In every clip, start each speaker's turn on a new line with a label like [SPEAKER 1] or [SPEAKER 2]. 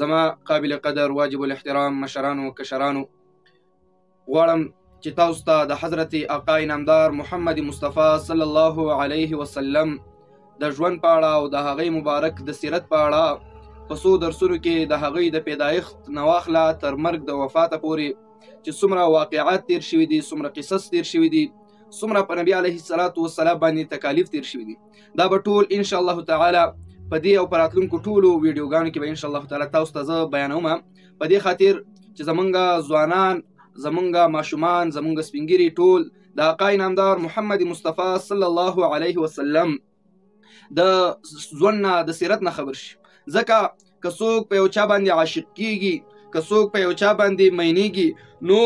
[SPEAKER 1] زما قابل قدر واجب الاحترام مشرانو کشرانو، غواړم چې تاسو ته د حضرت آقا انعامدار محمد مصطفی صلی الله علیه وسلم د ژوند په اړه او د هغې مبارک د سیرت په اړه په څو درسونو کې د هغې د پیدایښت نه واخله تر مرګ د وفاته پورې چې څومره واقعات تیر شوي دي، څومره قصص تیر شوي دي، څومره په نبي علیه الصلاة والسلام باندې تکالیف تیر شوي دي، دا به ټول ان شاء الله تعالی په دې او په راتلونکو ټولو ویډیوګانو کې به ان شاء الله تعالی تاسو ته زه بیانوم، په دې خاطر چې زمونږ ځوانان، زمونږ ماشومان، زمونږ سپین ږیري ټول د آقا انعامدار محمد مصطفی صلی الله علیه وسلم د ژوند نه د سیرت نه خبر شي. ځکه که څوک په یو چا باندې عاشق کیږي، که څوک په یو چا باندې مینیږي، نو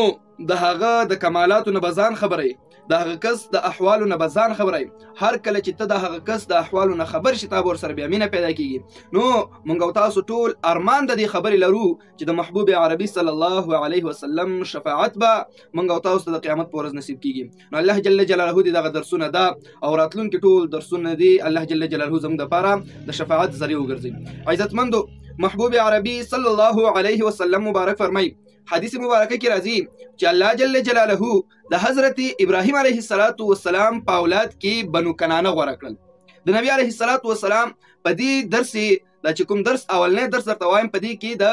[SPEAKER 1] د هغه د کمالاتو نه به ځان خبروي، د هغه کس د احوالو نه به ځان خبروي. هر کله چې ته د هغه کس د احوالو نه خبر شي، تا به ورسره بیا مینه پیدا کیږي. نو موږ او تاسو ټول ارمان د دې خبرې لرو چې د محبوب عربي صلی الله علیه وسلم شفاعت به موږ او تاسو ته د قیامت په ورځ نصیب کیږي. نو الله جل جلاله دې دغه درسونه ده او راتلونکي ټول درسونه دي الله جل جلاله زموږ دپاره د شفاعت ذریعه وګرځوي. عزتمندو، محبوب عربي صلی الله علیه وسلم مبارک فرمای، حدیث مبارکه کې راځي چې الله جل جلاله د حضرت ابراهیم علیه السلام په اولاد کې بنو کنانه غوره کړل. د نبی علیه السلام په دې درس دا چې کوم درس اولنی درس درته وایم، په دې کې د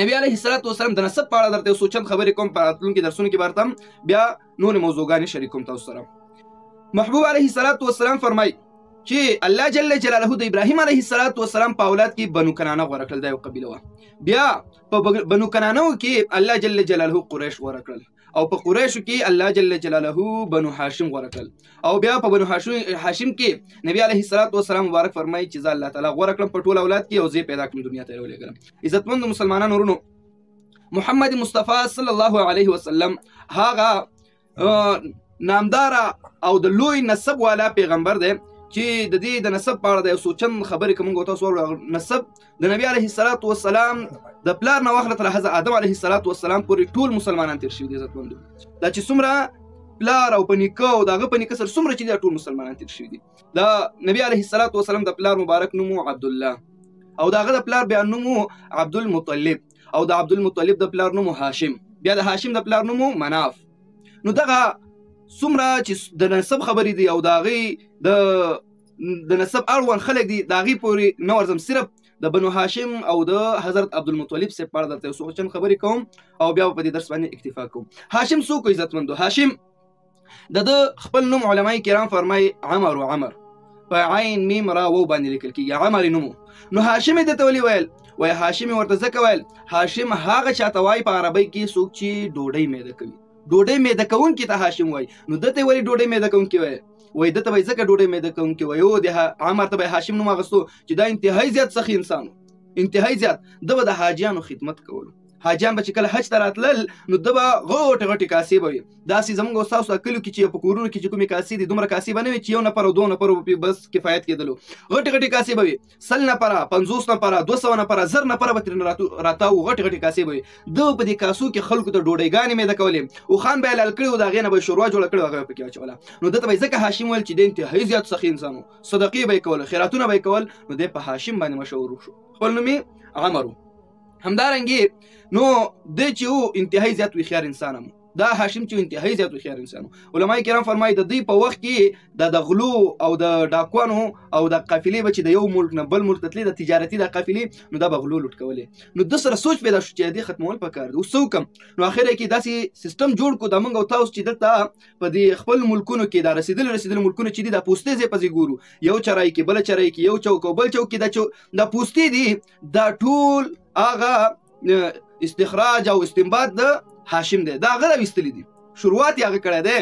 [SPEAKER 1] نبی علیه السلام د نسب په اړه درته یو څو چند خبرې کوم، په راتلونکي درسونو کې به درته بیا نورې موضوعګانې شریکوم تاسو سره. محبوب علیه السلام فرمای چې الله جل جلاله د ابراهیم علیه السلام په اولاد کې بنو کنانه غوره کړل، دا یو قبیله وه. بیا په بنو کنانه کې الله جل جلاله قریش غوره کړل، او په قریشو کې الله جل جلاله بنو هاشم غوره کړل، او بیا په بنو هاشم کې نبی علیه السلام مبارک فرمایي چې زه الله تعالی غوره کړم په ټول اولاد کې، او زه پیدا کړم دنیا ته راولېږم. عزتمندو مسلمانانو ورونو، محمد مصطفی صلی الله علیه وسلم هغه نامداره او د لوی نسب والا پیغمبر دی چې د دې د نسب په اړه د یو څو چند خبرې که موږ تاسو واورو. نسب د نبي علیه السلام د پلار نه واخله تر حضرت آدم علیه السلام پورې ټول مسلمانان تیر شوي دي. عزتمندو، دا چې څومره پلار او په نیکه او د هغه په نیکه سره څومره چې دي ټول مسلمانان تیر شوي دي. د نبي علیه السلام د پلار مبارک نوم عبدالله، او د هغه د پلار بیا نوم عبدالمطلب، او د عبدالمطلب د پلار نوم هاشم، بیا د هاشم د پلار نوم مناف. نو دغه څومره چې د نسب خبرې دي او د هغې د نسب اړوند خلک دي، د هغې پورې نه ورځم، صرف د بنو هاشم او د حضرت عبدالمطلب صاحب په اړه درته یو څو چند خبرې کوم، او بیا په دې درس باندې اکتفا کوم. هاشم څوک و عزتمندو؟ هاشم د خپل نوم علمای کرام فرمایي عمر، و عمر په عین میم را وو باندې لیکل کېږي، عمر نوم. نو هاشم یې درته ولې ویل؟ وایي هاشم یې ورته ځکه ویل، هاشم هغه چاته وایي په عربۍ کې څوک چې ډوډۍ میده کوي، ډوډۍ میده کوونکي ته هاشم وایي. نو دته ولې ډوډۍ میده کوونکي وایي؟ وایي دته به یې ځکه ډوډۍ میده کوونکي وایي، او د عمر ته به هاشم نوم اخیستو چې دا انتهایي زیات سخي انسان و، انتهایي زیات. ده به د حاجیانو خدمت کولو، حاجیان به چې کله حج ته راتلل نو ده به غوټې غټې کاسې به وي، داسې زموږ ستاسو کلیو کې چې په کورونو کې چې کومې کاسې دي دومره کاسې به نه وي چې یو نفر او دوه نفرو به بس کفایت کېدلو، غټې غټې کاسې به وي، 100 نفره، 50 نفره، 200 نفره، 1000 نفره به ترېنه راتاو، غټې غټې کاسې به وي. ده په دې کاسو کې خلکو ته ډوډۍ میده کولې، او خان به یې حلال کړي و، د هغې نه به یې شوروا جوړه کړې و، هغه به پکې اچوله. نو ده ته به یې ځکه هاشم ویل چې دی انتهایي زیات سخي انسان و، صدقې به یې کول، خیراتونه به یې کول. نو دی په هاشم باندې مشهور شو، خپل نوم یې عمر و. همدارنګې نو دی چې و انتهایي زیات هوښیار انسان هم، دا هاشم چې انتهایي زیات هوښیار انسان و. علما کرام فرمایي د دوی په وخت کې د غلو او د ډاکوانو او د قافلې به چې د یو ملک نه بل ملک ته تلې، د تجارتي د قافلې، نو دا به غلو لوټ کولې. نو د سره سوچ پیدا شو چې دې ختمول پکار دي، اوس څه وکړم؟ نو اخر کې داسې سیستم جوړ کړو د موږ او تاسو چې دلته په دې خپل ملکونو کې دا رسېدلي ملکونه چې دي دا پوستې ځای پسې ګورو، یو چرای کې بل چرای کې، یو چوک او بل چوک کې دا پوستې دي، دا ټول هغه استخراج او استنباط د هاشم دی، دا هغه راویستلی دي، شروعات یې هغه کړی دی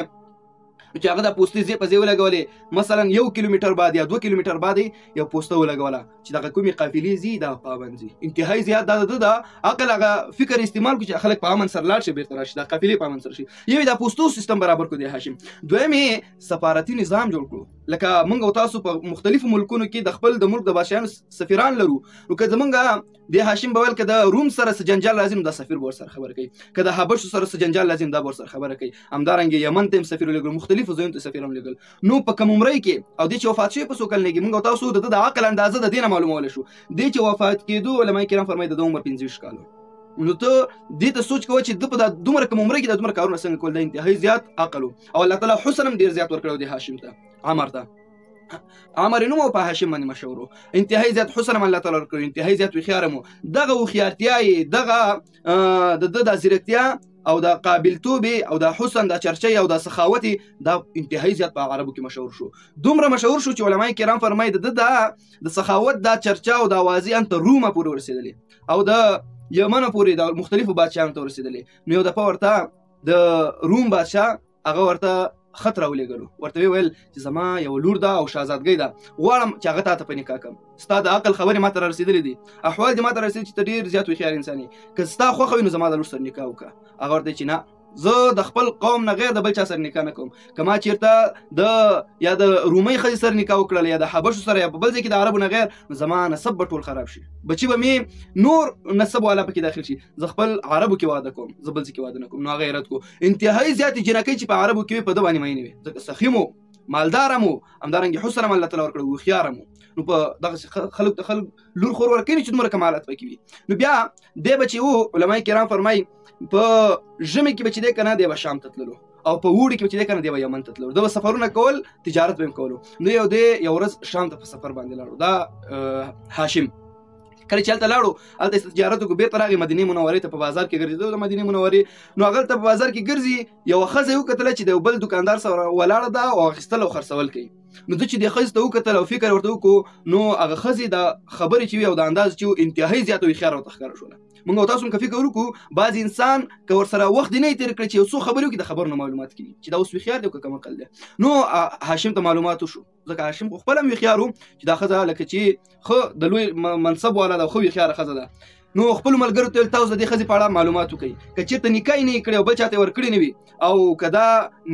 [SPEAKER 1] چې هغه د پوستې ځای په ځای ولګولې. مثلا 1 کیلومتر بعد یا 2 کیلومتر بعد یو پوسته ولګوله چې دغه کومې قافلې ځي دا پابند ځي. انتهایي زیات دا د عقل هغه فکر استعمال کړو چې خلک په امن سره لاړ شي، بېرته راشي، دا قافلې په امن سره شي. یو د پوستو سیستم برابر کړو دی هاشم. دویم یې سفارتي نظام جوړ کړو، لکه موږ او تاسو په مختلفو ملکونو کې د خپل د ملک د بادشاهانو سفیران لرو، نو که زمونږ د هاشم به ویل که د روم سره څه جنجال لازم دا سفیر به ورسره خبره کوي، که د حبشو سره څه جنجال لازم دا به ورسره خبره کوي. همدارنګه یمن ته هم سفیر ولېږل، مختلفو ځایونو ته سفیر هم لېږل. نو په کوم عمرۍ کې او دې چې وفات شوی په څو کلنۍ کې موږ او تاسو د عقل اندازه د دې نه معلومولی شو. دې چې وفات کېدو علما کرام فرمایي د عمر 25 کاله. نو ته دې ته سوچ کوه چې د په دومره کم عمره کې د دومره کارونه څنګه کول، د انتهایی زیات عقل او الله تعالی حسن هم ډیر زیات ورکړو د هاشم ته، عمر ته. عمر نوم او په هاشم باندې مشهور و، انتهایی زیات حسن هم الله تعالی ورکړو، انتهایی زیات هوښیار هم. دغه هوښیارتیا یې دغه د زیرکتیا او د قابلتوب او د حسن د چرچۍ او د سخاوت دا انتهایی زیات په عربو کې مشهور شو. دومره مشهور شو چې علما کرام فرمایي د سخاوت دا چرچا او د اوازې انت رومه پورې ورسېدلې او د یمن پورې د مختلفو بادشاهانو ته ورسېدلې. نو یو دفعه ورته د روم بادشاه هغه ورته خط راولېږلو، ورته ویل چې زما یو لور ده او شهزادګۍ ده، غواړم چې هغه تا ته په نکاح کړم. ستا د عقل خبرې ما ته رارسېدلې دي، احوال دې ما ته رارسېدلي چې ته ډېر زیات هوښیار انسان یې، که ستا خوښه وي نو زما د لور سره نکاح وکړه. هغه ورته چې نه، زه د خپل قوم نه غیر د بل چا سره نکاح نه کوم. که ما چېرته د یا د رومۍ ښځې سره نکاح وکړله یا د حبشو سره یا په بل ځای کې د عربو نه غیر، نو زما نسب به ټول خراب شي، بچي به مې نور نسب والا پکې داخل شي. زه خپل عربو کې واده کوم، زه بل ځای کې واده نه کوم. نو هغه یې رد کړو. انتهایی زیاتې جنکۍ چې په عربو کې وي په ده باندې مینې وي، ځکه سخیم و، مالدار هم و، همدارنګې حسن هم الله تعالی ورکړی، هوښیار هم و. نو په دغسې خلکو ته خلک لور خور ورکوي چې دومره کمالات پکې وي. نو بیا دی به چې و علما کرام فرمایي په ژمي کې به چې دی که نه دی به شام ته تللو او په اوړي کې به چې دی که نه دی به یمن ته تللو. ده به سفرونه کول، تجارت به هم کولو. نو یو دی یو ورځ شام ته په سفر باندې لاړو، دا هاشم. کله چې هلته لاړو هلته تجارت وکړو، بېرته راغی مدینې منورې ته، په بازار کې ګرځېدو د مدینې منورې. نو هغه هلته په بازار کې ګرځي، یوه ښځه یې وکتله چې د یو بل دوکاندار سره ولاړه ده او اخیستل او خرڅول کوي. نو ده چې دې ښځې ته وکتل او فکر ورته وکړو، نو هغه ښځې د خبرې چې وي او د انداز چې و انتهایی زیات هوښیاره ورته ښکاره شوله. موږ او تاسو هم که فکر وکړو، بعض انسان که ورسره وخت یې نه تېر کړی چې یو څو خبرې وکړي د خبرو نه معلومات کړي چې دا اوس هوښیار دی او که کم عقل دی. نو هاشم ته معلومات وشو، ځکه هاشم خو خپله هم هوښیار و چې دا ښځه لکه چې ښه د لوی منصب والا ده، ښه هوښیاره ښځه ده. نو خپلو ملګرو ته ویل تاسو د دې ښځې په اړه معلومات وکړئ، که چېرته نکاح یې نه وي کړې او بل چا ته یې ورکړې نه وي او که دا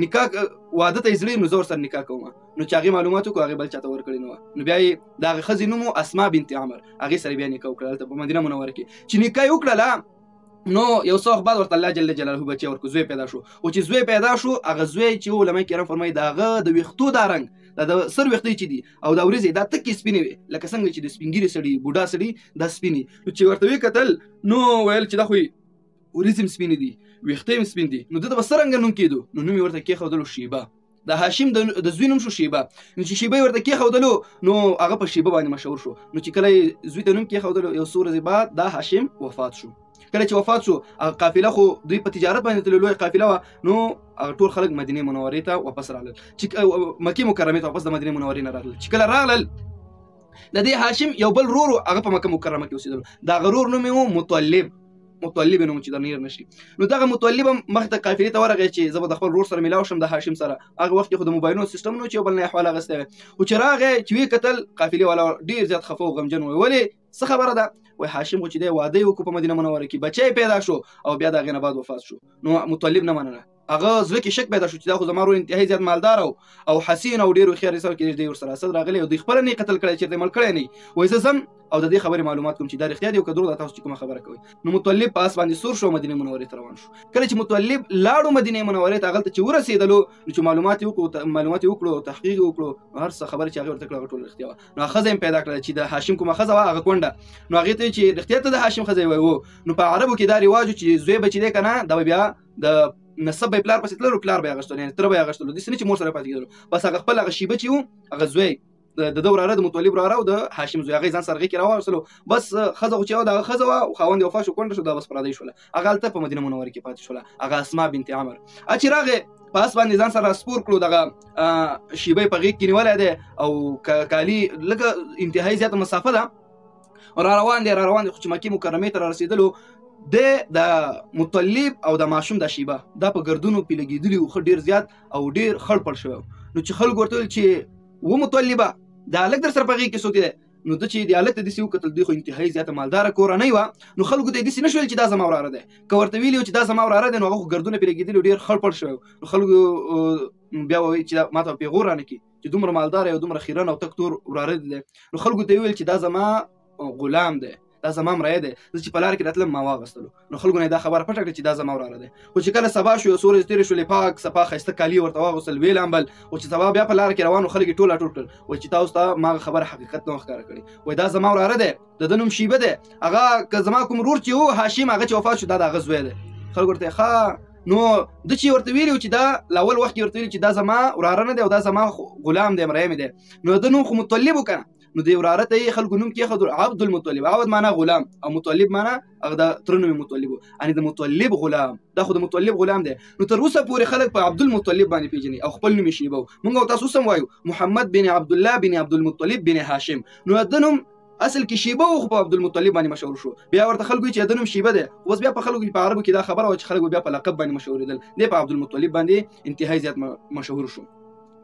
[SPEAKER 1] نکاح واده ته یې زړه نو زه ورسره نکاح کوم. نو چې هغې معلومات وکړو، هغې بل چا ته ورکړې نه وه. نو بیا یې د هغې ښځې نوم و اسما بنت عمر، هغې سره بیا نکاح وکړه هلته په مدینه منوره کې. چې نکاح یې وکړله نو یو څه وخت بعد ورته الله جل جلاله بچی ورکړو، زوی پیدا شو. او چې زوی پیدا شو، هغه زوی چې علما کرام فرمایي د هغه د ویښتو دا رنګ د سر ویښتې چې دي او د ورځې دا تکې سپینې وي، لکه څنګه چې د سپین ږیري سړي بوډا سړي دا سپینې. نو چې ورته ویې کتل نو ویل چې دا خو ورځې هم سپینې دي، ویښتې هم سپین دي. نو ده ته به څه رنګه نوم کېدو؟ نو نوم یې ورته کېښودلو شیبه. د هاشم د زوی نوم شو شیبه. نو چې شیبه یې ورته کېښودلو نو هغه په شیبه باندې مشهور شو. نو چې کله یې زوی ته نوم کېښودلو، یو څو ورځې بعد دا هاشم وفات شو. کله چې وفات شو، هغه قافله خو دوی په تجارت باندې تللې لویه قافله وه، نو هغه ټول خلک مدینې منورې ته واپس راغلل، چې مکې مکرمې ته واپس د مدینې منورې نه راغلل. چې کله راغلل د دې هاشم یو بل ورور هغه په مکه مکرمه کې اوسېدل، د هغه ورور نوم یې و مطلب. مطلب نوم چې د نیر نشي. نو دغه مطلب هم مخې ته قافلې ته ورغی چې زه به د خپل ورور سره میلاو شم د هاشم سره. هغه وخت کې خو د موبایلونو سیسټم نه و چې یو بل نه احوال اخیستی وی. خو چې راغی چې ویې کتل قافلې والا ډېر زیات خفه او غمجن وی. ولې څه خبره ده؟ وای هاشم خو چې دی واده یې وکړو په مدینه منوره کې، بچی پیدا شو او بیا د هغې نه بعد وفات شو. نو مطلب نه منله، هغه زړه کې شک پیدا شو چې دا خو زما ورور انتهایی زیات مالدار او حسین او ډېر هوښیار انسان کې دی ورسره اسد راغلی او دوی خپله نه یې قتل کړی، چېرته یې مړ کړی نه وي. وایي زه ځم او د دې خبرې معلومات کوم چې دا رښتیا دي او که دروغ ده تاسو چې کومه خبره کوئ. نو مطلب په آس باندې سور شو، مدینې منورې ته روان شو. کله چې مطلب لاړو مدینې منورې ته، هغلته چې ورسېدلو نو چې معلومات یې وکړو، تحقیق یې وکړو، هر څه خبرې چې هغې ورته کړه هغه ټوله رښتیا وه. نو ښځه یې پیدا کړله چې د هاشم کومه ښځه وه هغه کونډه. نو هغې ته یې چې رښتیا ته د هاشم ښځه یې وایي. نو په عربو کې دا رواج و چې زوی به چې دی که نه دا به بیا د نسب به یې پلار پسې تللو، پلار به یې اخیستلو، یعنې تره به یې اخیستلو، داسې نه چې مور سره پاتې کېدلو. بس هغه خپل هغه شیبه چې و هغه زوی د ده وراره د مطلب وراره او د هاشم زوی هغه ځان سره هغې کې راواخیستلو. بس ښځه خو چې وه د هغه ښځه وه، خاوند یې وفات شو، کونډه شو، دا بس پردۍ شوله. هغه هلته په مدینه منورې کې پاتې شوله، هغه اسما بنت عمر. چې راغې په آس باندې ځان سره سپور کړو، دغه شیبه یې په غېږ کې نیولی دی او کالي لږه انتهایی زیاته مسافه ده، را روان دی خو چې مکې مکرمې ته را رسېدلو د مطلب او د ماشوم د شیبه دا په ګردونو پې لګېدلي وو، ښه ډېر زیات او ډېر خړ پړ شوی. نو چې خلکو ورته ویل چې و مطلبه دا هلک در سره په غېږ کې څوک دی؟ نو ده چې د هلک ته داسې وکتل، دوی خو انتهایی زیاته مالداره کورنۍ وه. نو خلکو ته یې داسې نه شول چې دا زما وراره دی. که ورته ویلي و چې دا زما وراره دی نو هغه خو ګردونه پرې لګېدلي ډېر خړ پړ شوی. نو خلکو بیا وایي چې ماته پیغور رانه کړي چې دومره مالدار او دومره خیرن او تک تور وراره دی. نو خلکو ته ویل چې دا زما غلام دی، دا زما مریی دی، زه چې په لار کې راتلم ما واغستلو. نو خلکو نه دا خبره پټه کړه چې دا زما وراره دی. خو چې کله سبا شو یو څو ورځې تېرې شولې پاک صفا ښایسته کالي ورته واغوستل ویې لامبل. او چې سبا بیا په لار کې روان وو خلک یې ټول راټول کړل وایي چې تاسو ته ما خبره حقیقت نه ښکاره کړې. وایي دا زما وراره دی، د ده نوم شیبه دی، هغه که زما کوم ورور چې و هاشم هغه چې وفات شو دا د هغه زوی دی. خلکو ورته ښه نو ده چې ورته ویلي و چې دا لاول وخت کې ورته ویلي چې دا زما وراره نه دی او دا زما غلام دی مری مې دی. نو د نوم خو مطلب و که نه، نو د وراره ته یې خلکو نوم کېښود عبدالمطلب. عبد معنا غلام او مطلب معنا هغه د تره نوم مطلب و، یعنې د مطلب غلام، دا خو د مطلب غلام دی. نو تر اوسه پورې خلک په عبدالمطلب باندې پیژني او خپل نوم یې شیبه و. موږ او تاسو هم وایو محمد بن عبدالله بن عبدالمطلب بن هاشم. نو د نوم اصل کې شیبه و خو په عبدالمطلب باندې مشهور شو. بیا ورته خلکو چې د نوم شیبه دی، اوس بیا په خلکو کې په عربو کې دا خبره وه چې خلک بیا په لقب باندې مشهورېدل، دی په عبدالمطلب باندې انتهایی زیات مشهور شو.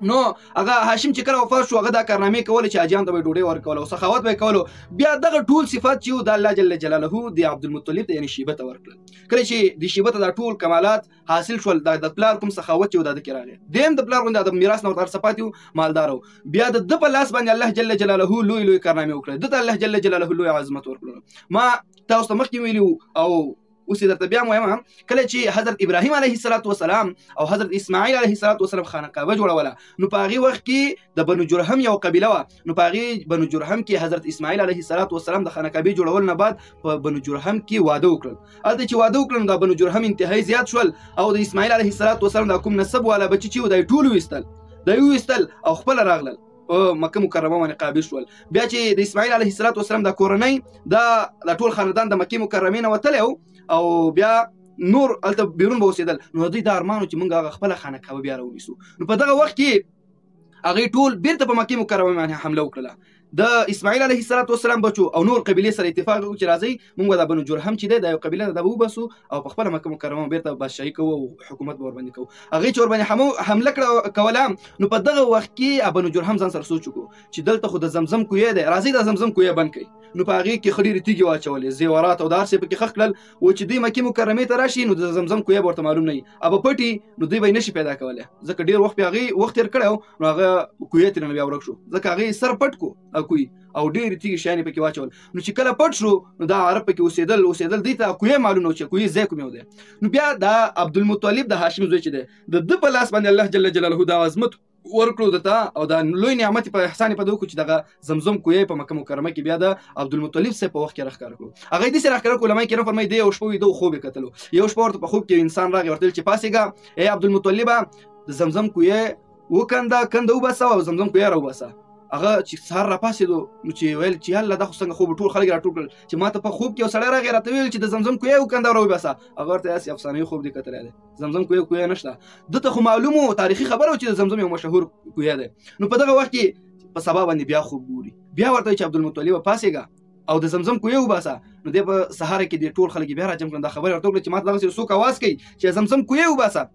[SPEAKER 1] نو هغه هاشم چې کله وفات شو هغه دا کارنامې کولې چې حاجیانو ته به یې ډوډۍ ورکوله او سخاوت به یې کولو. بیا دغه ټول صفات چې وو د الله جل جلاله د عبدالمطلب ته یعنې شیبه ته ورکړل. کله چې د شیبه ته دا ټول کمالات حاصل شول، د پلار کوم سخاوت چې و دا د کې راغی، دیم د پلار غوندې د میراث نه ورته هر څه پاتې و، مالدار و. بیا د ده په لاس باندې الله جل جلاله لوی لوی کارنامې وکړې، ده ته الله جل جلاله لوی عظمت ورکړل. ما تاسو ته مخکې ویلي او اوس درته بیا وایم، کله چې حضرت ابراهیم علیه السلام او حضرت اسماعیل علیه السلام خانقاه جوړوله، نو په هغې وخت کې د بنو جرهم یو قبیله وه. نو په هغې بنو جرهم کې حضرت اسماعیل علیه السلام د خانقاه جوړولو نه بعد په بنو جرهم کې واده وکړل. هلته چې واده وکړل نو د بنو جرهم انتهایی زیات شول او د اسماعیل علیه السلام د کوم نسب والا بچي چې و دا یې ټول وویستل، دا یې وویستل او خپله راغلل په مکه مکرمه باندې قابل شول. بیا چې د اسماعیل علیه السلام د کورنۍ دا ټول خاندان د مکې مکرمې نه وتلی او بیا نور هلته بیرون به اوسېدل. نو دوی دا ارمان و چې موږ هغه خپله خانقاه بیا راونیسو. نو په دغه وخت کې هغې ټول بیرته په مکې مکرمه باندې حمله وکړله. د اسماعیل علیه السلام بچو او نور قبیلې سره اتفاق وکړو چې راځئ موږ د بنو جرهم چې دی دا یو قبیله ده دا به وباسو او په خپله مکه مکرمه بیرته بادشاهي کوو او حکومت به ورباندې کوو. هغې چې ورباندې حمله کوله نو په دغه وخت کې بنو جرهم ځان سره سوچ وکړو چې دلته خو د زمزم کوی دی، راځئ د زمزم کوی بند کړئ. نو په هغې کې ښه ډېرې تیږې واچولې، زیورات او دا هر څه پکې ښخ کړل. و چې دوی مکې مکرمې ته راشي نو د زمزم کوی به ورته معلوم نه وي، ابه پټي نو دوی به یې نشي پیدا کولی ځکه ډېر وخت پې هغې وخت تېر کړی و. نو هغه کوی ترې نه بیا ورک شو ځکه هغې سر پټ کو کوی او ډېرې تیږې شیانې پکې واچول. نو چې کله پټ شو نو دا عرب پکې اوسېدل دوی ته کوی معلوم نه و چې کوی ځای کوم یو دی. نو بیا دا عبدالمطلب د هاشم زوی چې دی د ده په لاس باندې الله جل جلاله دا عظمت ورکړو دته او دا لوی نعمت په احسان په دوه چې دغه زمزم کوی په مکه مکرمه کې بیا د عبدالمطلب سره په وخت کې راښکاره کړو. هغه دې سره راښکاره کړو علماء کرام فرمایي دی یو شپه ویده خوب یې کتلو، یو شپه ورته په خوب کې انسان راغی ورته چې پاسېږه ای عبدالمطلبه د زمزم کوی وکنده وباسه او زمزم کوی راوباسه. هغه چې سهار راپاسېدو نو چې ویل چې یالله دا خو څنګه خوب ټول خلک راټول کړل چې ما ته په خوب کې یو سړی راغی راته ویل چې د زمزم کوی وکنده راوباسه. هغه ورته داسې افسانوي خوب دی کتلی دی، زمزم کوی نشته. ده ته خو معلوم و تاریخي خبره و چې د زمزم یو مشهور کوی دی. نو په دغه وخت کې په سبا باندې بیا خوب ګوري، بیا ورته چې عبدالمطلب پاسېږه او د زمزم کوی وباسه. نو دی په سهار کې د ټول خلک بیا راجم کړل، دا خبره ورته وکړه چې ما ته دغسې څوک اواز کوي چې زمزم کوی وباسه.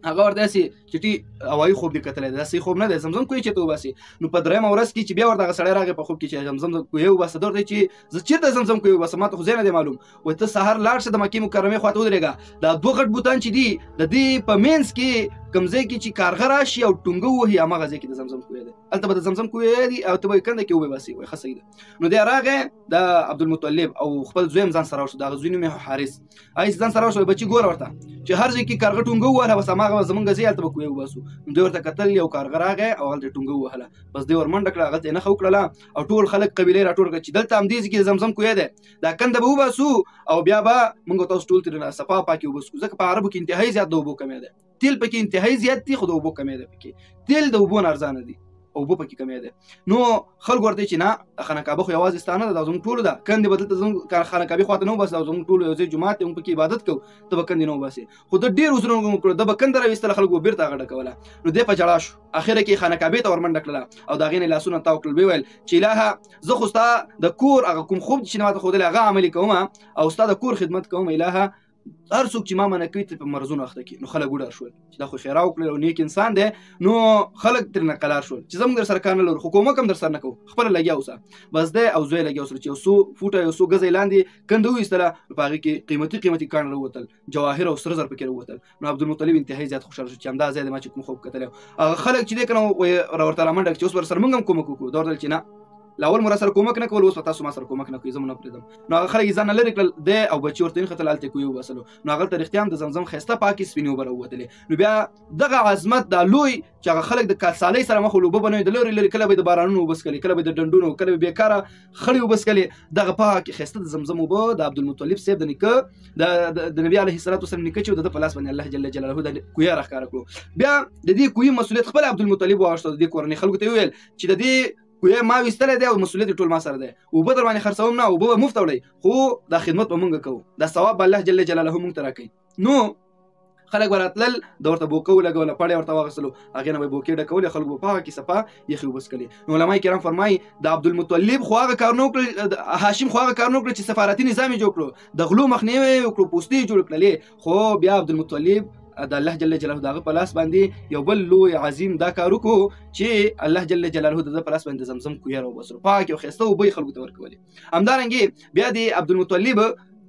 [SPEAKER 1] هغه ورته داسې چټي هوایي خوب دی کتلی دی، داسې خوب نه دی زمزم کوی چې ته وباسي. نو په درېیمه ورځ کې چې بیا ورته هغه سړی راغی په خوب کې چې زمزم کوی وباسه، ده ورته چې زه چېرته زمزم کوی وباسم ما ته خو ځای نه دی معلوم. وایي ته سهار لاړ شه د مکې مکرمې خوا ته ودرېږه، دا دوه غټ بوتان چې دي د دې په منځ کې کوم ځای کې چې کارغه راشي او ټونګه ووهي هماغه ځای کې د زمزم کوی دی، هلته به د زمزم کوی دی او ته به یې کنده کې وباسي. وایي ښه صحیح ده. نو دی راغی د عبدالمطلب او خپل زوی هم ځان سره وشو، د هغه زوی نوم یې حارث هغې ځان سره وشو. بچي ګوره ورته چې هر ځای کې کارغه ټونګه ووهله بس هماغه به زمونږ ځای هلته به کوی وباسو. نو دوی ورته کتل یو کارغه راغی او هلته ټونګه ووهله، بس دوی ورمنډه کړه هغلته یې نښه وکړله او ټول خلک قبیلې راټول کړه چې دلته همدې ځای کې د زمزم کوی دی، دا کنده به وباسو او بیا به موږ تاسو ټول ترې صفا پاکې وباسو ځکه په عربو کې انتهایی زیات د اوبو کمی دی. تیل پکې انتهایی زیات دي خو د اوبو کمی دی پکې، تیل د اوبو نه ارزانه دي اوبه پکې کمی دی. نو خلکو ورته چې نه خانقاه خو یوازې ستا نه ده دا زموږ ټولو ده، کندې به دلته زموږ خانقاه خوا ته نه وباسي، دا زموږ ټولو یو ځای جومات دی موږ پکې عبادت کوو، ته به کندې نه وباسې. خو ده ډېر عذرونه وکړل، ده به کنده راویستله خلکو به بېرته هغه ډکوله. نو دی په ژړا شو، اخره کې خانقاه ته ورمنډه کړله او د هغې نه لاسونه تاو کړل. ویې ویل چې الهه زه خو ستا د کور هغه کوم خوب چې ما ته ښودلی هغه عملي کوم او ستا د کور خدمت کوم، الهه هر څوک چې ما منع کوي ترې په مرضونو اخته کړي. نو خلک وډار شول چې دا خو خیرا وکړل او نیک انسان دی. نو خلک ترې قلار شول چې زموږ در سره کار نه لرو، حکومت هم در سره نه کوو، خپله لګیا اوسه. بس دی او زوی لګیا اوسه چې یو څو فوټه یو څو ګزه لاندې کنده وایستله، په هغې کې قیمتي قیمتي کاڼه راووتل، جواهر او سره زر پکې راووتل. نو عبدالمطلب انتهایي زیات خوشحاله شو چې همدا ځای دی ما چې کوم خوب کتلی. هغه خلک چې دی که نه ورته رامنډه چې اوس ورسره موږ هم کومک وکړو. دا ورته چې نه لاول مو راسره کومک نه کول، اوس به تاسو ما سره کومک نه کوئ، زه مو نه پرېږدم. نو هغه خلک یې ځان نه لرې کړل، دی او بچي ورته ونښتل، هلته یې کوهي وباسلو. نو هغلته رښتیا هم د زمزم ښایسته پاکې سپینې اوبه راووتلې. نو بیا دغه عظمت دا لوی چې هغه خلک د کالسالۍ سره مخ ول، اوبه به نه وي د لرې لرې، کله به یې د بارانونو اوبه څکلې، کله به یې د ډنډونو، کله به یې بېکاره خړې اوبه څکلې. دغه پاکې ښایسته د زمزم اوبه د عبدالمطلب صاحب د نیکه د نبي علیه الصلاة والسلام نیکه چې و د ده په لاس باندې الله جل جلاله د کوهی راښکاره کړو. بیا د دې کوهي مسؤلیت خپل عبدالمطلب واخیسته. د دې کورنۍ خلکو ته ویل چې د دې کوهی ما ویستلی دی او مسؤلیت ټول ما سره دی، اوبه در باندې خرڅوم نه، اوبه به مفت وړئ، خو دا خدمت به مونږ کوو، دا ثواب به الله جل جلاله مونږ ته راکوي. نو خلک به راتلل، د ورته بوکه ولګوله، پړی ورته واخیستلو، هغې نه به یې بوکې ډکولې، خلکو به پاکې صفا یخې اوبه څکلې. نو علما کرام فرمایي د عبدالمطلب خو هغه کارونه وکړل، هاشم خو هغه کارونه وکړل چې سفارتي نظام یې جوړ کړو، د غلو مخنیوی یې وکړو، پوستې یې جوړ کړلې. خو بیا عبدالمطلب د الله جل جلاله دغه په لاس باندې یو بل لوی عظیم دا کار وکړو چې الله جل جلاله د ده په لاس باندې د زمزم کوهی راوباسلو، پاکې او ښایسته اوبه یې خلکو ته ورکولې. همدارنګې بیا د عبدالمطلب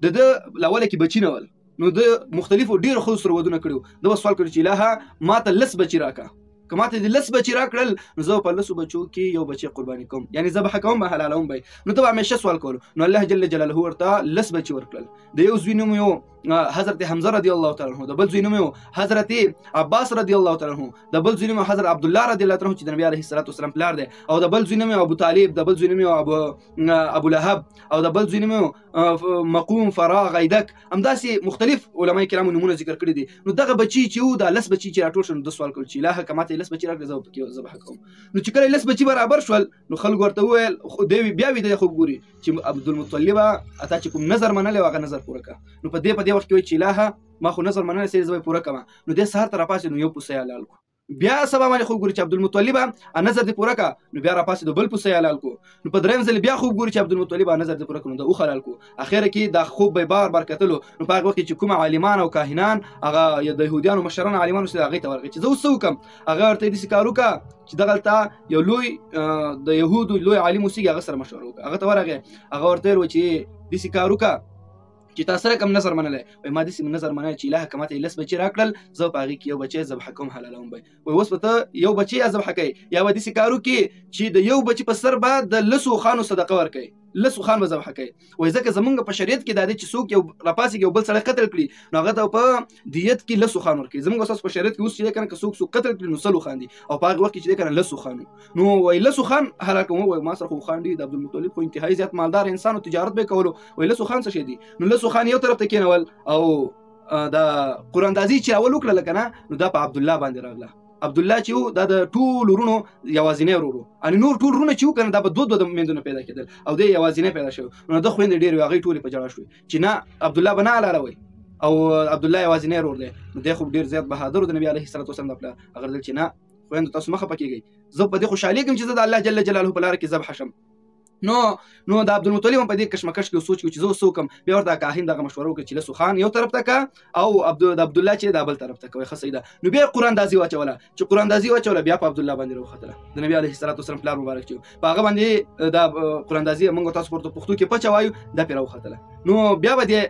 [SPEAKER 1] د ده له اوله کې بچي نه ول، نو د مختلفو ډېرو ښځو سره ودونه کړي. ده به سوال کړی چې الهه ما ته 10 بچي راکړه، که ما ته دې 10 بچي راکړل نو زه په 10 بچو کې یو بچی قرباني کوم، یعنی ذبح کوم به حلالوم به. نو ته به همیشه سوال کولو. نو الله جل جلاله ورته 10 بچي ورکړل. د یو زوی نوم یو حضرت حمزه رضی الله تعالی عنہ، د بل زوی نوم یو حضرت عباس رضی الله تعالی عنہ، د بل زوی نوم حضرت عبدالله رضی الله تعالی عنہ چې د نبی علیه الصلاة والسلام پلار دی، او د بل زوی نوم ابو طالب، د بل زوی نوم ابو لهب، او د بل زوی نوم مقوم، فراغ، ایدک. همداسې مختلف علما کرامو نومونه ذکر کړي دي. نو دغه بچي چې وو دا 10 بچي چې راټول شول، د سوال کول چې الهه که ما ته 10 بچي راکړې زه به ذبح کوم. نو چې کله 10 بچي برابر شول نو خلکو ورته وویل، دی بیا ویده خوب ګوري چې عبدالمطلب اتا چې کوم نظر منلی هغه نظر پوره کړه. نو په دې وخت کې وایي چې الهه ما خو نظر منلی سړي زه به یې پوره کړم. نو دې سهار ته راپاڅېد، نو یو پسه یې حلال کړو. بیا سبا باندې خوب ګوري چې عبدالمطلب نظر دې پوره کړه، نو بیا راپاڅېد بل پسه یې حلال کړو. نو په درېیم ځل بیا خوب ګوري چې عبدالمطلب نظر دې پوره کړو، نو د اوښ حلال کړو. اخره کې دا خوب به یې بار کتلو. نو په هغه وخت کې چې کوم عالمان او کاهنان هغه د یهودیانو مشران عالمان اوسېدل، هغې ته ورغی چې زه اوس څه وکړم. هغه ورته یې داسې کار وکړه چې دغلته یو لوی د یهودو لوی عالم اوسېږي، هغه سره مشوره وکړه. هغه ته ورغی، هغه ورته ویل چې داسې کار وکړه چې تا سره کوم نظر منلی، وایي ما داسې نظر منلی چې الهه که ما ته 10 بچي راکړل زه په هغې کې یو بچی ذبح کوم حلالوم به. وایي اوس به ته یو بچی یا ذبح کوې یا به داسې کار وکړې چې د یو بچي په سر به د 10 خانو صدقه ورکوي، 10 خان به ذبح کوي. وایي ځکه زمونږ په شریعت کې دا دی چې څوک یو راپاسېږي یو بل سړی قتل کړي نو هغه ته په دیت کې 10 خان ورکوي. زمونږ اساس په شریعت کې اوس چې دی که نه که څوک قتل کړي نو 100 خان دي، او په هغه وخت کې چې دی که نه 10 خان. نو وایي 10 خان حلال کوم. وایي ما سره خو خان دي، د عبدالمطلب خو انتهایي زیات مالدار انسان او تجارت به یې کولو. وایي 10 خان څه شی دي؟ نو 10 خان یو طرف ته کېنول، او دا قراندازي چې اول وکړله که نه نو دا په عبدالله باندې راغله. عبدالله چې و دا د ټول ورونو یوازینی ورور و، یعنې نور ټول ورونه چې و که نه دا به دوه میندونه پیدا کېدل، او دی یوازینی پیدا شوی. نو د خویندې ډېرې وې، هغې ټولې په ژړا شوې چې نه عبدالله به نه حلاروئ، او عبدالله یوازینی ورور دی. نو دی خو ډېر زیات بهادر و د نبي علیه الصلاة والسلام د پلار. هغه ورته چې نه خویندو تاسو مه خفه کېږئ، زه په دې خوشحالېږم چې زه د الله جل جلاله په لاره کې ذبح شم. نو د عبدالمطلب هم په دې کشمکش کې سوچ وکړي چې زه اوس څه وکړم. بیا ورته کاهن دغه مشوره وکړه چې 10 خان یو طرف ته که او د عبدالله چې دا بل طرف ته کوي، ښه صحیح ده. نو بیا یې قراندازي واچوله. چې قراندازي واچوله بیا په عبدالله باندې راوختله. د نبي علیه الصلاة والسلام پلار مبارک چې په هغه باندې دا قراندازي موږ تاسو ورته پښتو کې پچه وایو، دا پرې راوختله. نو بیا به دې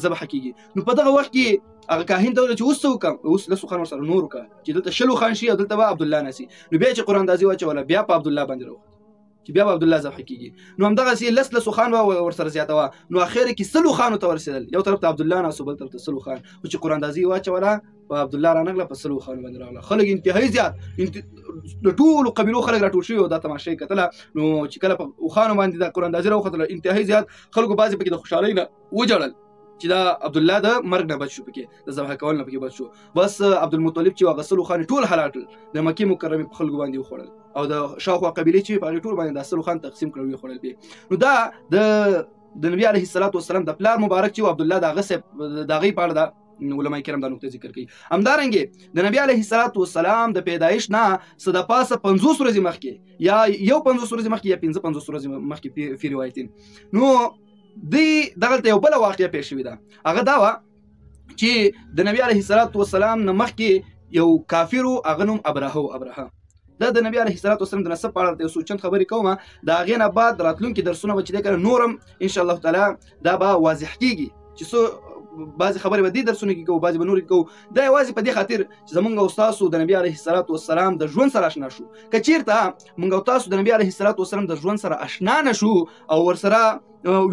[SPEAKER 1] ذبح کېږي. نو په دغه وخت کې هغه کاهن ته وویل چې اوس څه وکړم؟ اوس 10 خان ورسره نور وکړه چې دلته 20 خان شي او دلته به عبدالله نسي. نو بیا چې قراندازي واچوله بیا په عبدالله باندې راوخته چې بیا به عبدالله ذبح کېږي. نو همدغسې 10 خان به ورسره زیاته وه. نو اخر کې 100 خانو ته ورسېدل، یو طرف ته عبدالله ناست بل طرف ته 100 خان. خو چې قراندازي واچوله په عبدالله رانغله، په 100 خانو باندې راغله. خلک انتهایي زیات د ټولو قبیلو خلک راټول شوي او دا تماشا یې کتله. نو چې کله په اوښانو باندې د قراندازي راوختله انتهایي زیات خلکو بعضې پکې د خوشحالۍ نه وجړل چې دا عبدالله د مرګ نه بچ شو، پکې د ذبح کول نه پکې بچ شو. بس عبدالمطلب چې هغه 100 خان ټول حلال کړل، د مکې مکرمې په خلکو باندې وخوړل، او د شاوخوا قبیلې چې په هغې ټول باندې دا 100 خان تقسیم کړل وخوړل بیا. نو دا د نبي علیه الصلاة والسلام د پلار مبارک چې عبدالله د هغې په اړه د علما کرام دا نقطه ذکر کوي. همدارنګې د نبي علیه الصلاة والسلام د پیدایش نه څه د پاسه 50 ورځې مخکې یا یو 50 ورځې مخکې یا 55 ورځې مخکې فی روایتین. نو دی دغلته یو بله واقعه پیښ شوې ده. هغه دا وه چې د نبی علیه الصلاة والسلام نه مخکې یو کافر و، هغه نوم ابرهه. دا د نبی علیه الصلاة والسلام د نسب په اړه یو څو چند خبرې کوم. د هغې نه بعد راتلونکي درسونه به چې دی کنه نورم انشاءالله تعالی دا به واضح کېږي چې څو بعضې خبرې به دې درسونه کې کوو، بعضې به نورې کوو. دا یوازې په دې خاطر چې زمونږ او ستاسو د نبي علیه الصلاة والسلام د ژوند سره اشنا شو. که چېرته مونږ او تاسو د نبي علیه الصلاة والسلام د ژوند سره اشنا نه شو او ورسره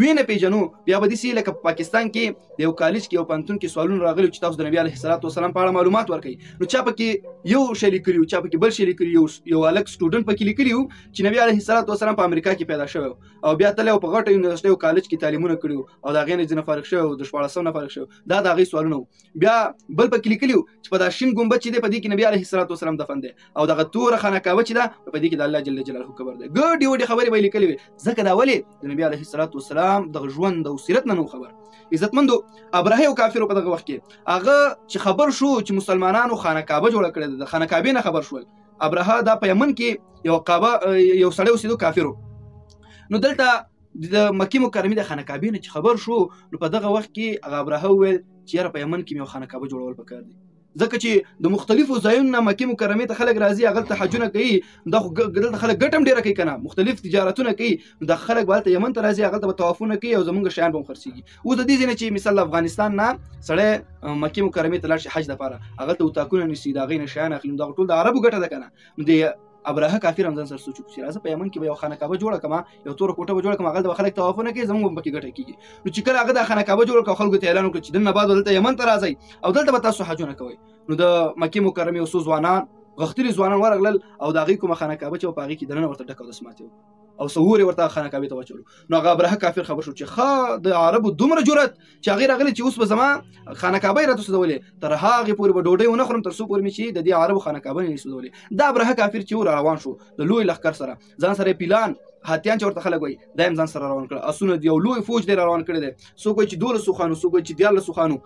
[SPEAKER 1] وینه پیژنو، بیا به داسې لکه په پاکستان کې د یو کالج کې یو پوهنتون کې سوالونه راغلي چې تاسو د نبي علیه الصلاة والسلام په اړه معلومات ورکړئ، نو چا پکې یو شی لیکلي وو، چا پکې بل شی لیکلي وو. یو هلک سټوډنټ پکې لیکلي وو چې نبي علیه الصلاة والسلام په امریکا کې پیدا شوی او بیا تللی او په غټه یونیورسټۍ او کالج کې تعلیمونه کړي وو او د هغې نه ځینې فارغ شوی او د 1400 نه فارغ شوی. دا د هغې سوالونه وو. بیا بل پکې لیکلي وو چې په دا شین ګنبد چې دی په دې کې نبي علیه الصلاة والسلام دفن دی او دغه توره خانقاهوه چې ده په دې کې د الله جل جلاله قبر دی. ګډې وډې خبرې به یې لیکلې وې، ځکه دا ولې د نبي علیه الصلاة والسلام دغه ژوند او سیرت نه نو خبر. عزتمندو، ابرهه او کافرو په دغه وخت کې هغه چې خبر شو چې مسلمانانو خانقاهوه جوړه کړې ده، د خانقاهوې نه خبر شول. ابرهه دا په یمن کې یو سړی اوسېدو کافر و. نو دلته د مکې مکرمې د خانقاهوې نه چې خبر شو، نو په دغه وخت کې هغه ابرهه وویل چې یاره په یمن کې مې یو خانقاهوه جوړول پکار دی، ځکه چې د مختلفو ځایونو نه مکې مکرمې ته خلک راځي، هغلته حجونه کوي، دلته خلک ګټه هم ډېره کوي که نه، مختلف تجارتونه کوي. د خلک به هلته یمن ته راځي، هغلته به طوافونه کوي او زمونږ شیان به هم خرڅېږي. اوس د دې ځای نه چې مثال افغانستان نه سړی مکې مکرمې ته لاړ شي حج دپاره، هغلته اتاقونه نیسي، د هغې نه شیان اخلي، نو دغه ټول د عربو ګټه ده که نه. نو د ابرهه کافر هم ځان سره سوچ وکړي چې راځه په یمن کې به یو خانقاهوه جوړه کړم، یو توره کوټه به جوړه کړم، هغلته به خلک طوافونه کوي، زموږ به پکې ګټه کېږي. نو چې کله هغه دا خانقاهوه جوړه کړه، خلکو ته اعلان وکړه چې دلته بعد به دلته یمن ته راځئ او دلته به تاسو حجونه کوئ. نو د مکې مکرمې یو څو ځوانان غښتلي ځوانان ورغلل او د هغې کومه خانقاهوه چې وه په هغې کې دننه ورته ډکه او دسماتې وه او سور یې ورته خانقاهوې ته واچولو. نو هغه ابرهه کافر خبر شو چې ښه د عربو دومره جرأت چې هغې راغلي چې اوس به زما خانقاهوه یې راته سوځولې، تر هغې پورې به ډوډۍ ونه خورم تر څو پورې مې چې د دې عربو خانقاهوه نه سوځولې. دا ابرهه کافر چې را روان شو د لوی لښکر سره، ځان سره پیلان هاتیان چې ورته خلک وایي دا هم ځان سره روان کړه، اسونه یو لوی فوج دی را روان کړی دی، څوک وایي چې 1200 خانو، څوک وایي چې 1400 خانو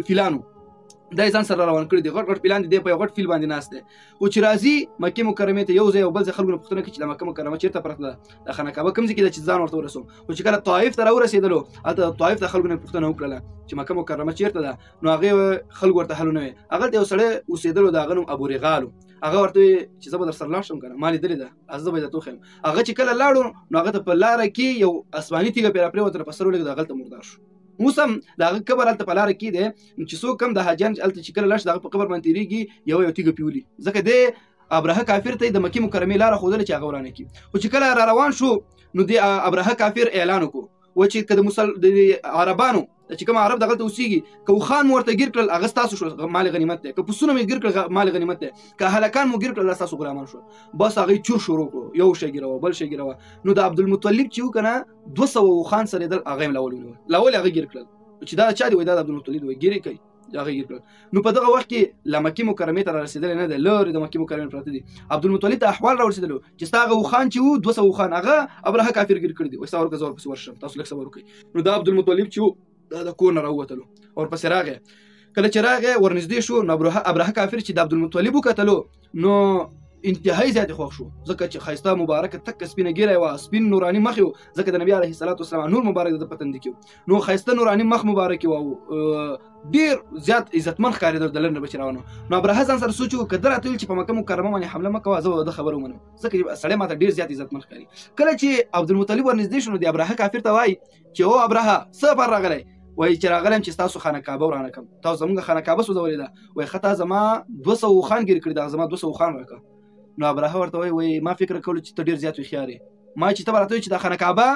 [SPEAKER 1] پیلانو، دا یې ځان سره روان کړي دي، غټ غټ پیلان دي، دی په یو غټ فیل باندې ناست دی. او چې راځي مکې مکرمې ته یو ځای او بل ځای خلکو نه پوښتنه کوي چې د مکه مکرمه چېرته پرته ده، د خانقاهوه کوم ځای کې ده چې ځان ورته ورسوم. خو چې کله طایف ته راورسېدلو، هلته طایف ته خلکو نه پوښتنه وکړله چې مکه مکرمه چېرته ده، نو هغې خلکو ورته حلونه وې. هغلته یو سړی اوسېدلو، د هغه نوم ابورغال و. هغه ورته وویل چې زه به در سره لاړ شم که نه، ما لیدلې ده، زه به یې درته وښیم. هغه چې کله لاړو نو هغه ته په لاره کې یو اسماني تیږه پرې راپرېوتله، په سر ولګېده، هغلته مردار شو. اوس هم د هغه قبر هلته په لاره کې دی، چې څوک هم د حاجیان هلته چې کله لاړ شي د هغه په قبر باندې تېرېږي، یو تیږه پرې ولي، ځکه دی ابرهه کافر ته د مکې مکرمې لاره ښودله چې هغه ورانه کړي. خو چې کله را روان شو نو د ابرهه کافر اعلان وکړو و چې که د عربانو چې کوم عرب دغلته اوسېږي، که اوښان مو ورته ګیر کړل هغه ستاسو شو، مال غنیمت دی، که پسونه مې ګیر کړل مال غنیمت دی، که هلکان مو ګیر کړل دا ستاسو غلامان شو. بس هغې چور شروع کړو، یو شی ګیروه بل شی ګیروه. نو د عبدالمطلب چې و که نه 200 اوښان سرېدل، هغه یې لاولې هغه ګیر کړل چې دا چا دی، وایي دا د عبدالمطلب وایي ګیرې کوي، هغه ګیر کړل. نو په دغه وخت کې له مکې مکرمې ته را رسېدلی نه دی، لرې د مکې مکرمې پراته دي. عبدالمطلب ته احوال را ورسېدلو چې ستا هغه اوښان چې وو 200 اوښان هغه ابرهه کافر ګیر کړي دي، وایي ستا ورکه زه ورپسې ورشم، تاسو لږ صبر وکړئ. نو دا عبدالمطلب چې و دا د کور نه راووتلو او ورپسې راغی. کله چې راغی ورنږدې شو نو ابرهه کافر چې د عبدالمطلب وکتلو نو انتهایی زیات خوښ شو، ځکه چې ښایسته مبارکه تکه سپینه ګیره وه، سپین نوراني مخ یې و، ځکه د نبي علیه الصلاة والسلام نور مبارک د ده په تندي کې و. نو ښایسته نوراني مخ مبارک یې و، ډېر زیات عزتمن ښکارېده، د لرې نه به چې روان و. نو ابرهه ځان سره سوچ وکړ که ده راته ویل چې په مکه مکرمه باندې حمله مه کوه، زه به د ده خبره ومنم، ځکه چې سړی ماته ډېر زیات عزتمن ښکاري. کله چې عبدالمطلب ورنږدې شو نو د ابرهه کافر ته وایي چې او ابرهه څه لپاره راغلی؟ وایي چې راغلی یم چې ستاسو خانقاهوه ورانه کړم، تاسو زموږ خانقاهوه سوځولې ده، وایي ښه تا زما 200 اوښان ګیر کړي، دغه زما 200 اوښان راکړه. نو ابرهه ورته وایي ما فکر کولو چې ته ډېر زیات هوښیار یې، ما چې ته به راته وایي چې دا خانقاهوه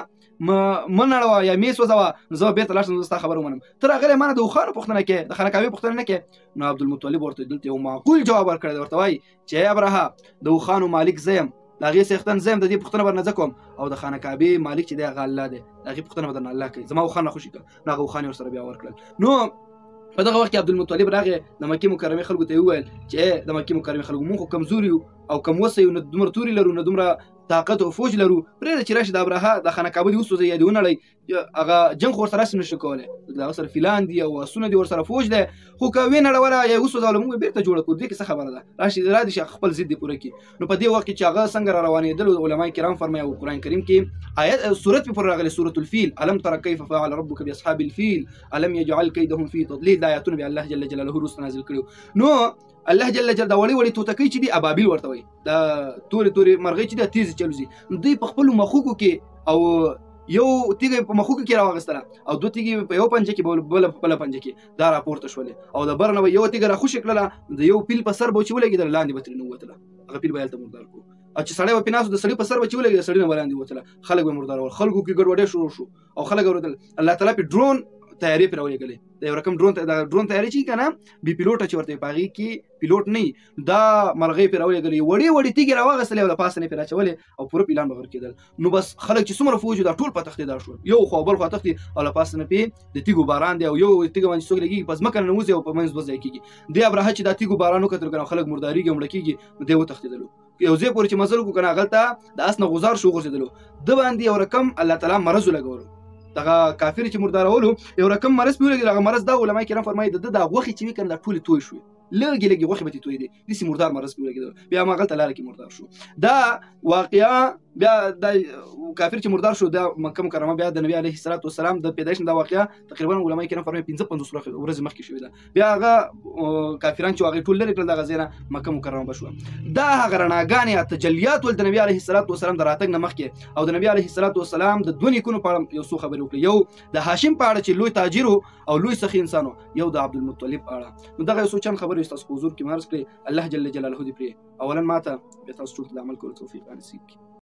[SPEAKER 1] مه نړوه یا مې سوځوه، نو زه به بېرته لاړ شم، زه ستا خبره ومنم. ته راغلی ما نه د اوښانو پوښتنه کوې، د خانقاهوې پوښتنه نه کوې. نو عبدالمطلب ورته دلته یو معقول جواب ورکړی دی، ورته وایي چې ای ابرهه د اوښانو مالک زه یم، د هغې څښتن زه یم، د دې پوښتنه به نه زه کوم، او د خانقاهوې مالک چې دی هغه الله دی، د هغې پوښتنه به درنه الله کوي، زما اوښان راخوشي کړه. نو هغه اوښان یې ورسره بیا ورکړل. نو په دغه وخت کې عبدالمطلب راغی د مکې مکرمې خلکو ته یې وویل چې د مکې مکرمې خلکو مونږ خو کمزوري یو او کم وسه یو، نه دومره توري لرو نه دومره طاقت او فوج لرو پرې چې راشي د ابرهه د خانه کابل وسوځي یا دی ونړی هغه جنگ خور سره نشي کولای دا سره فلان دی او اسونه دی ور سره فوج دی خو که وینړ ولا یا وسوځول موږ بیرته جوړ کړو دې کې څه خبره ده راشي را دي خپل ضد پوره کی نو په دې وخت کې چې هغه څنګه روانېدل علماء کرام فرمایي او قران کریم کې آیت سورۃ په راغلي سورۃ الفیل الم تر کیف فعل ربک باصحاب الفیل الم یجعل کیدهم فی تضلیل دا آیاتونه به الله جل جلاله رس نازل کړو نو الله جل جلاله دا وړي توتکۍ چې دی ابابیل ورته وي دا توري مرغۍ چې د تیز چلوزي دوی په خپل مخوکو کې او یو تیګه په مخوکو کې راوغستله او دوه تیګه په یو پنجه کې بل په بل پنجه کې دا راپورته شولې او د برنه یو تیګه را خوشی کړله د یو پیل په سر بوچولې کې لاندې بتر نو وتله هغه پیل به ته مردار کو چې سړی و پیناسو د سړی په سر بچولې د سړی نه ولاندې وتله خلک به مردار ول خلکو کې ګډوډې شروع شو او خلک ورته الله تعالی په ډرون تیاری پر راولېږلې د یو رقم ډرون تیاری چې کنه بي پیلوټ چې ورته پاغي کې پیلوټ نه دا مرغۍ پر راولېږلې وړي تیګي راوغسلې او د پاسه نه پر اچولې او پوره پلان بغیر کېدل نو بس خلک چې څومره فوج دا ټول په تختې دار شو یو خو بل خو تختې او له پاسه نه پی د تیګو باران دی او یو تیګو باندې څوک لګي پس مکه نه وځي او په منځ وځي کېږي دی ابراهه چې دا تیګو بارانو کتر کنه خلک مرداري ګمړه کېږي دی و تختېدل یو ځای پورې چې مزل کو کنه غلطه د اسنه غزار شو غورځیدلو د باندې یو رقم الله تعالی مرز لګورو دغه کافر چې مردارولو یو رقم مرز پیولګي دغه مرز دا علماء کرام فرمایي د غوخي چې وی کنه د ټولي توي شو لږ غوخي به توي دي د سي مردار مرز پیولګي بیا ما غلطه لاره کې مردار شو دا واقعیا بیا د کافر چې مردار شو د مکه مکرمه بیا د نبی عليه الصلاه والسلام د پیدایش دا واقعیا تقریبا علماء کرام فرمایي 55 ورځې مخکې شوې ده بیا هغه کافران چې هغه ټول لري کړل دغه زیره مکه مکرمه بشو دا هغه رڼاګانې تجلیات ول د نبی عليه الصلاه والسلام د راتګ نه مخکې او د نبی عليه الصلاه والسلام د دوه نیکونو په اړه یو څه خبرې وکړي یو د هاشم په اړه چې لوی تاجر او لوی سخي انسانو یو د عبد المطلب په اړه نو دغه څو چن خبرې تاسو په حضور کې مارس کړي الله جل جلاله دې پرې اولا ماته به تاسو ټول عمل کولو توفیق نصیب کړي